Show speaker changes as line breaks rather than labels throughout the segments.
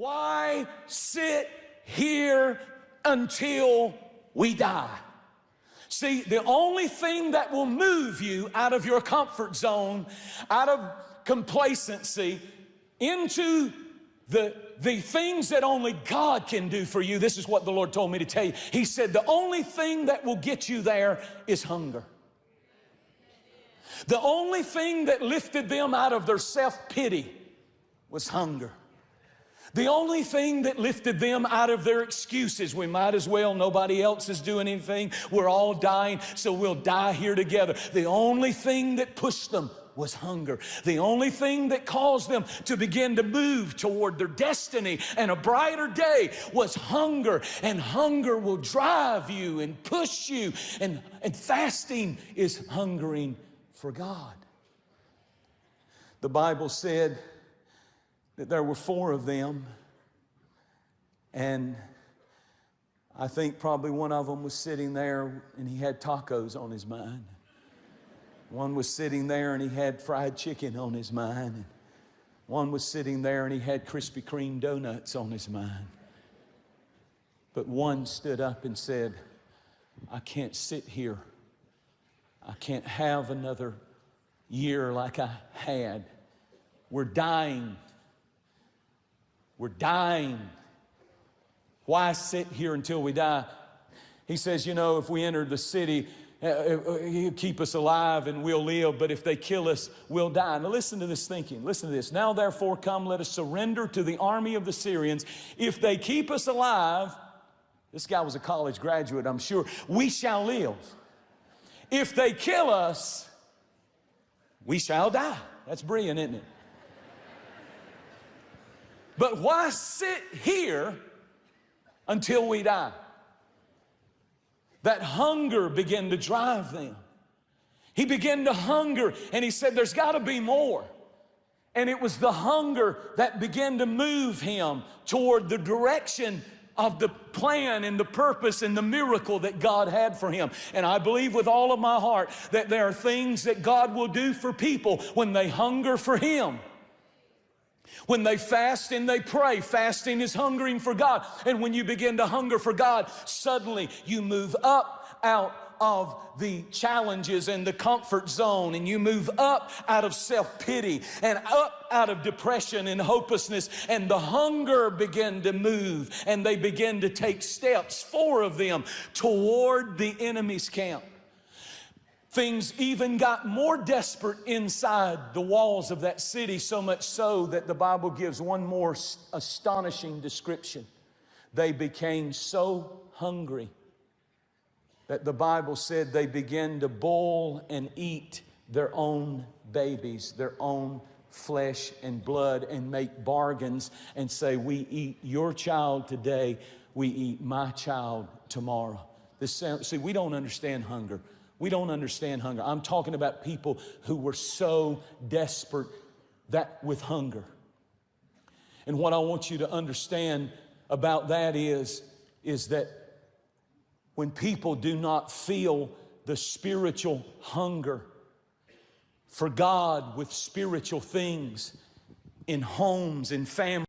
Why sit here until we die? See, the only thing that will move you out of your comfort zone, out of complacency, into the things that only God can do for you. This is what the Lord told me to tell you. He said the only thing that will get you there is hunger. The only thing that lifted them out of their self-pity was hunger. The only thing that lifted them out of their excuses, we might as well, nobody else is doing anything, we're all dying, so we'll die here together. The only thing that pushed them was hunger. The only thing that caused them to begin to move toward their destiny and a brighter day was hunger. And hunger will drive you and push you. And fasting is hungering for God. The Bible said that there were 4 of them, and I think probably one of them was sitting there and he had tacos on his mind. One was sitting there and he had fried chicken on his mind. And one was sitting there and he had Krispy Kreme donuts on his mind. But one stood up and said, I can't sit here. I can't have another year like I had. We're dying. We're dying. Why sit here until we die? He says, you know, if we enter the city, He'll keep us alive and we'll live, but if they kill us, we'll die. Now listen to this thinking. Listen to this. Now therefore come, let us surrender to the army of the Syrians. If they keep us alive, this guy was a college graduate, I'm sure, we shall live. If they kill us, we shall die. That's brilliant, isn't it? But why sit here until we die? That hunger began to drive them. He began to hunger, and he said, there's got to be more. And it was the hunger that began to move him toward the direction of the plan and the purpose and the miracle that God had for him. And I believe with all of my heart that there are things that God will do for people when they hunger for Him. When they fast and they pray, fasting is hungering for God. And when you begin to hunger for God, suddenly you move up out of the challenges and the comfort zone, and you move up out of self-pity and up out of depression and hopelessness, and the hunger begin to move, and they begin to take steps, 4 of them, toward the enemy's camp. Things even got more desperate inside the walls of that city, so much so that the Bible gives one more astonishing description. They became so hungry that the Bible said they began to boil and eat their own babies, their own flesh and blood, and make bargains and say, we eat your child today, we eat my child tomorrow. See, we don't understand hunger. We don't understand hunger. I'm talking about people who were so desperate that with hunger. And what I want you to understand about that is that when people do not feel the spiritual hunger for God with spiritual things in homes, in families,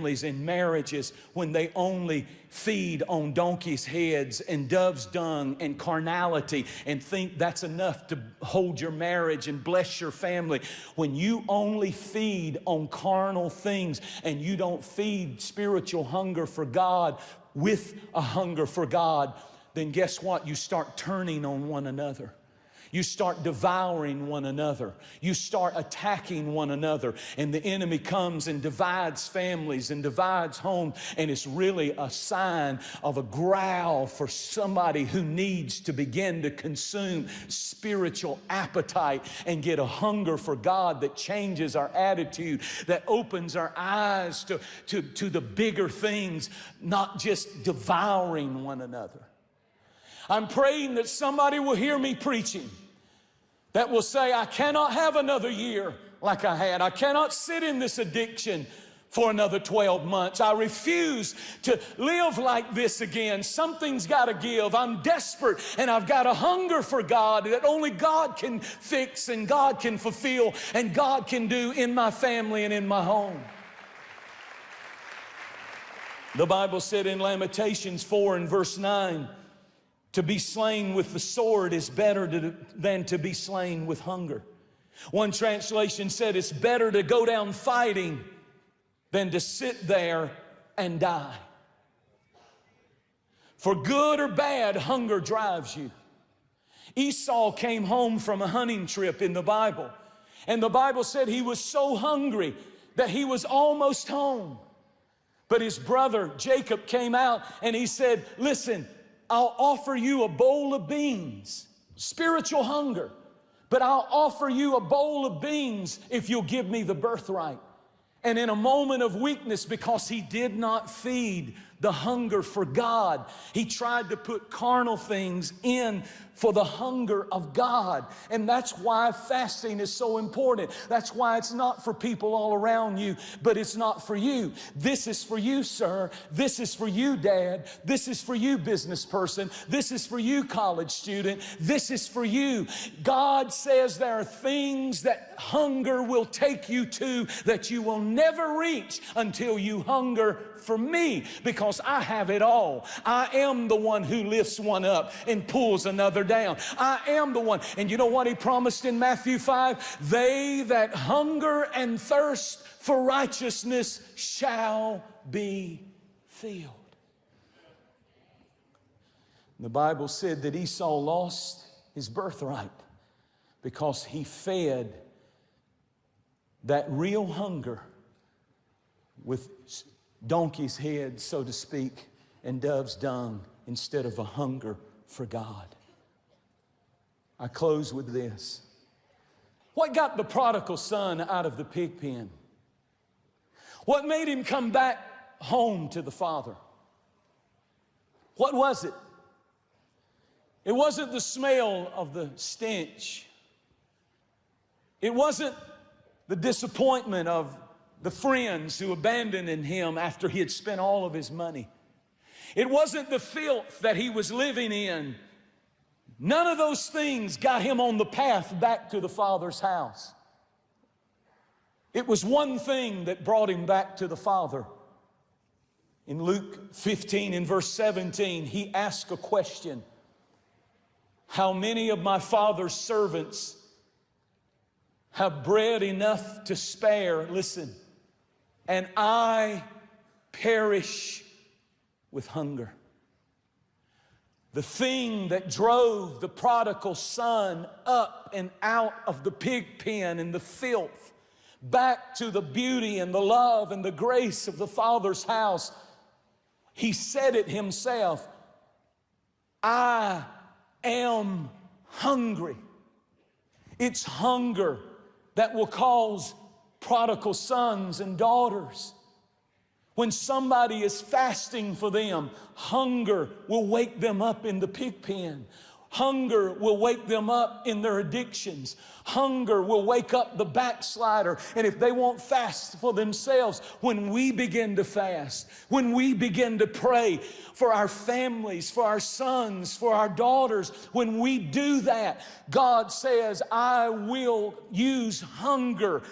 in marriages when they only feed on donkeys' heads and dove's dung and carnality and think that's enough to hold your marriage and bless your family. When you only feed on carnal things and you don't feed spiritual hunger for God with a hunger for God, then guess what? You start turning on one another. You start devouring one another. You start attacking one another. And the enemy comes and divides families and divides homes. And it's really a sign of a growl for somebody who needs to begin to consume spiritual appetite and get a hunger for God that changes our attitude, that opens our eyes to the bigger things, not just devouring one another. I'm praying that somebody will hear me preaching, that will say, I cannot have another year like I had. I cannot sit in this addiction for another 12 months. I refuse to live like this again. Something's got to give. I'm desperate and I've got a hunger for God that only God can fix and God can fulfill and God can do in my family and in my home. The Bible said in Lamentations 4 and verse 9, to be slain with the sword is better than to be slain with hunger. One translation said it's better to go down fighting than to sit there and die. For good or bad, hunger drives you. Esau came home from a hunting trip in the Bible, and the Bible said he was so hungry that he was almost home. But his brother Jacob came out and he said, listen, I'll offer you a bowl of beans, spiritual hunger, but I'll offer you a bowl of beans if you'll give me the birthright. And in a moment of weakness, because he did not feed the hunger for God, he tried to put carnal things in for the hunger of God. And that's why fasting is so important. That's why it's not for people all around you, but it's not for you. This is for you, sir. This is for you, dad. This is for you, business person. This is for you, college student. This is for you. God says there are things that hunger will take you to that you will never reach until you hunger for me, because I have it all. I am the one who lifts one up and pulls another down. I am the one. And you know what he promised in Matthew 5? They that hunger and thirst for righteousness shall be filled. The Bible said that Esau lost his birthright because he fed that real hunger with donkey's head, so to speak, and dove's dung instead of a hunger for God. I close with this. What got the prodigal son out of the pig pen? What made him come back home to the Father? What was it? It wasn't the smell of the stench. It wasn't the disappointment of the friends who abandoned him after he had spent all of his money. It wasn't the filth that he was living in. None of those things got him on the path back to the Father's house. It was one thing that brought him back to the Father. In Luke 15 and verse 17, he asked a question. How many of my Father's servants have bread enough to spare? Listen. And I perish with hunger. The thing that drove the prodigal son up and out of the pig pen and the filth, back to the beauty and the love and the grace of the Father's house, he said it himself, I am hungry. It's hunger that will cause prodigal sons and daughters. When somebody is fasting for them, hunger will wake them up in the pig pen. Hunger will wake them up in their addictions. Hunger will wake up the backslider. And if they won't fast for themselves, when we begin to fast, when we begin to pray for our families, for our sons, for our daughters, when we do that, God says, I will use hunger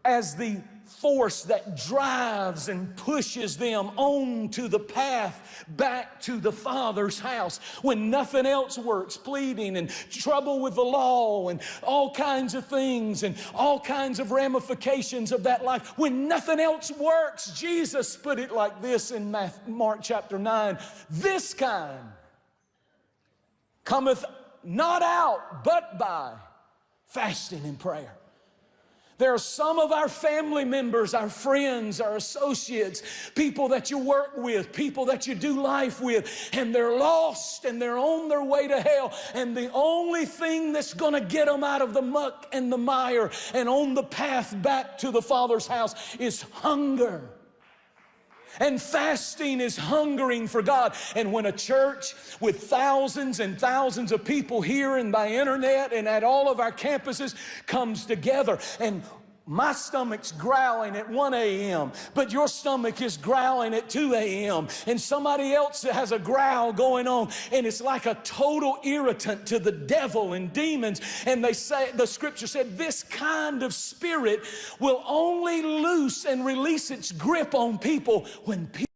as the force that drives and pushes them onto the path back to the Father's house. When nothing else works, pleading and trouble with the law and all kinds of things and all kinds of ramifications of that life. When nothing else works, Jesus put it like this in Mark chapter 9. This kind cometh not out but by fasting and prayer. There are some of our family members, our friends, our associates, people that you work with, people that you do life with, and they're lost and they're on their way to hell. And the only thing that's going to get them out of the muck and the mire and on the path back to the Father's house is hunger. And fasting is hungering for God. And when a church with thousands and thousands of people here and by internet and at all of our campuses comes together, and my stomach's growling at 1 a.m., but your stomach is growling at 2 a.m., and somebody else has a growl going on, and it's like a total irritant to the devil and demons. And they say, the scripture said, this kind of spirit will only loose and release its grip on people when people